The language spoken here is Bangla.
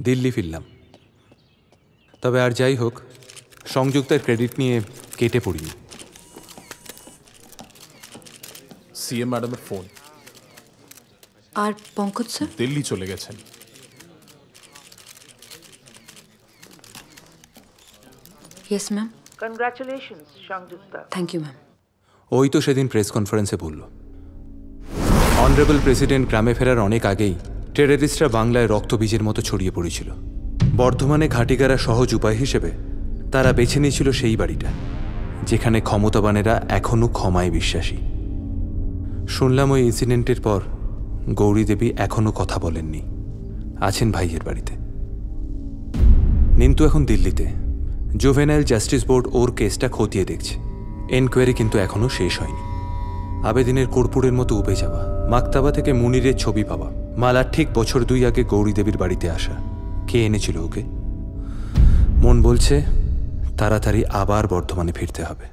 দিল্লি ফিরলাম। তবে আর যাই হোক, সংযুক্তার ক্রেডিট নিয়ে কেটে পড়িনি। সিএম ম্যাডামের ফোন। আর পঙ্কজ স্যার? দিল্লি চলে গেছেন। Yes ma'am. Congratulations Sanjukta. Thank you ma'am. ওই তো সেদিন প্রেস কনফারেন্সে বলল, অনারেবল প্রেসিডেন্ট গ্রামে ফেরার অনেক আগেই টেররিস্টরা বাংলায় রক্তবীজের মতো ছড়িয়ে পড়েছিল। বর্ধমানে ঘাটিগারা সহজ উপায় হিসেবে তারা বেছে নিয়েছিল সেই বাড়িটা, যেখানে ক্ষমতাবানেরা এখনও ক্ষমায় বিশ্বাসী। শুনলাম ওই ইনসিডেন্টের পর গৌরী দেবী এখনও কথা বলেননি, আছেন ভাইয়ের বাড়িতে। নিন্তু এখন দিল্লিতে। জুভেনাইল জাস্টিস বোর্ড ওর কেসটা খতিয়ে দেখছে। এনকোয়ারি কিন্তু এখনও শেষ হয়নি। আবেদিনের কর্পূরের মতো উবে যাওয়া, মাক্তাবা থেকে মুনিরের ছবি পাওয়া, মালার ঠিক বছর 2 আগে গৌরী দেবীর বাড়িতে আসা, কে এনেছিল ওকে? মন বলছে তাড়াতাড়ি আবার বর্ধমানে ফিরতে হবে।